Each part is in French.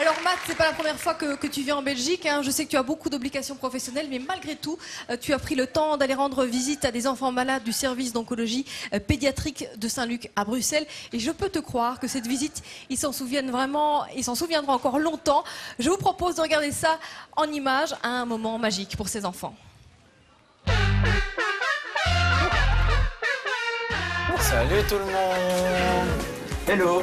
Alors Matt, c'est pas la première fois que tu viens en Belgique, hein. Je sais que tu as beaucoup d'obligations professionnelles, mais malgré tout, tu as pris le temps d'aller rendre visite à des enfants malades du service d'oncologie pédiatrique de Saint-Luc à Bruxelles. Et je peux te croire que cette visite, ils s'en souviennent vraiment, ils s'en souviendront encore longtemps. Je vous propose de regarder ça en images, un moment magique pour ces enfants. Salut tout le monde. Hello.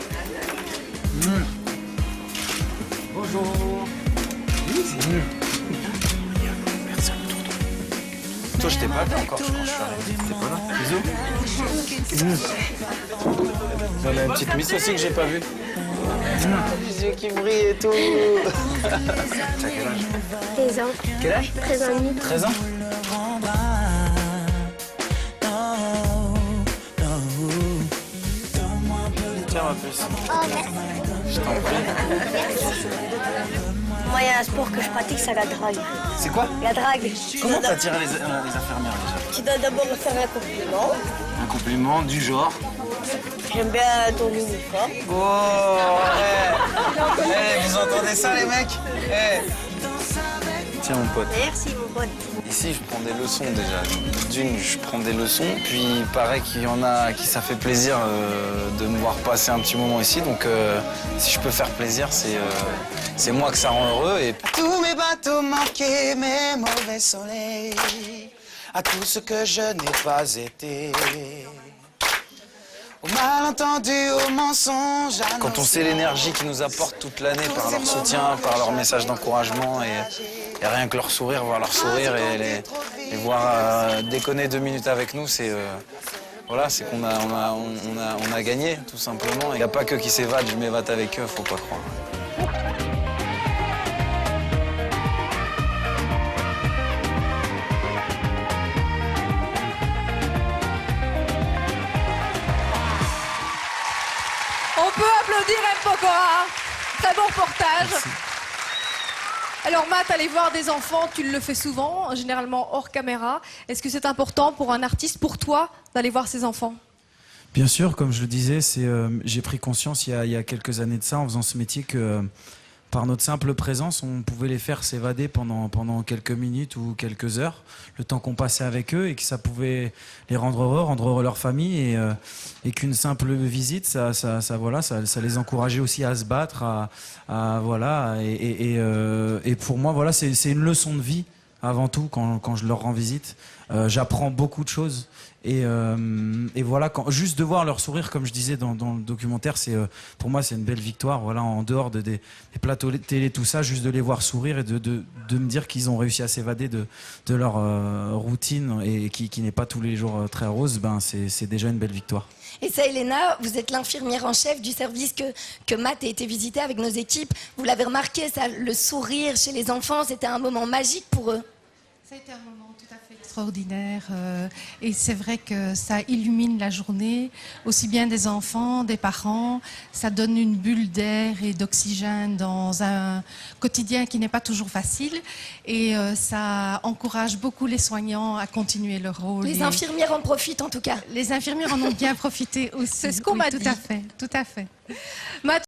Bonjour. Personne autour de nous. Toi, je t'ai pas vu encore, je pense. T'es pas là. Bisous. Il y a une petite miss aussi que j'ai pas vue. Les yeux qui brillent et tout. T'as quel âge? 13 ans. Quel âge? 13 ans et demi. 13 ans. Tiens, ma puce. Oh, merci. Je t'en prie. Moi, il y a un sport que je pratique, c'est la drague. C'est quoi? La drague. Comment t'attires les infirmières déjà? Tu dois d'abord me faire un compliment. Un compliment du genre? J'aime bien ton uniforme. Oh, vous entendez ça les mecs? Tiens mon pote. Merci, mon pote. Ici je prends des leçons déjà. D'une, je prends des leçons, puis il paraît qu'il y en a qui ça fait plaisir de me voir passer un petit moment ici. Donc si je peux faire plaisir, c'est moi que ça rend heureux. Et... Tous mes bateaux manqués, mes mauvais soleils, à tout ce que je n'ai pas été. Au malentendu, au mensonge. Quand on sait l'énergie qu'ils nous apportent toute l'année par leur soutien, par leur message d'encouragement et rien que leur sourire, voir leur sourire et les voir déconner 2 minutes avec nous, c'est voilà, c'est qu'on a gagné tout simplement. Il n'y a pas que qui s'évadent, je m'évade avec eux, faut pas croire. On peut applaudir M. Pokora. Très bon reportage. Merci. Alors Matt, aller voir des enfants, tu le fais souvent, généralement hors caméra. Est-ce que c'est important pour un artiste, pour toi, d'aller voir ces enfants? Bien sûr, comme je le disais, j'ai pris conscience il y a quelques années de ça, en faisant ce métier, que par notre simple présence, on pouvait les faire s'évader pendant quelques minutes ou quelques heures, le temps qu'on passait avec eux, et que ça pouvait les rendre heureux leur famille, et qu'une simple visite, ça les encourageait aussi à se battre, voilà, et pour moi, voilà, c'est une leçon de vie avant tout quand je leur rends visite. J'apprends beaucoup de choses. Et voilà, juste de voir leur sourire, comme je disais dans le documentaire, pour moi c'est une belle victoire. Voilà, en dehors des plateaux télé, tout ça, juste de les voir sourire et de me dire qu'ils ont réussi à s'évader de leur routine et qui n'est pas tous les jours très rose, ben c'est déjà une belle victoire. Et ça, Elena, vous êtes l'infirmière en chef du service que Matt a été visité avec nos équipes. Vous l'avez remarqué, ça, le sourire chez les enfants, c'était un moment magique pour eux. Ça a été un moment tout à fait extraordinaire et c'est vrai que ça illumine la journée, aussi bien des enfants, des parents. Ça donne une bulle d'air et d'oxygène dans un quotidien qui n'est pas toujours facile et ça encourage beaucoup les soignants à continuer leur rôle. Les infirmières en profitent en tout cas. Les infirmières en ont bien profité aussi. C'est ce qu'on m'a dit. Tout à fait, tout à fait. Matt,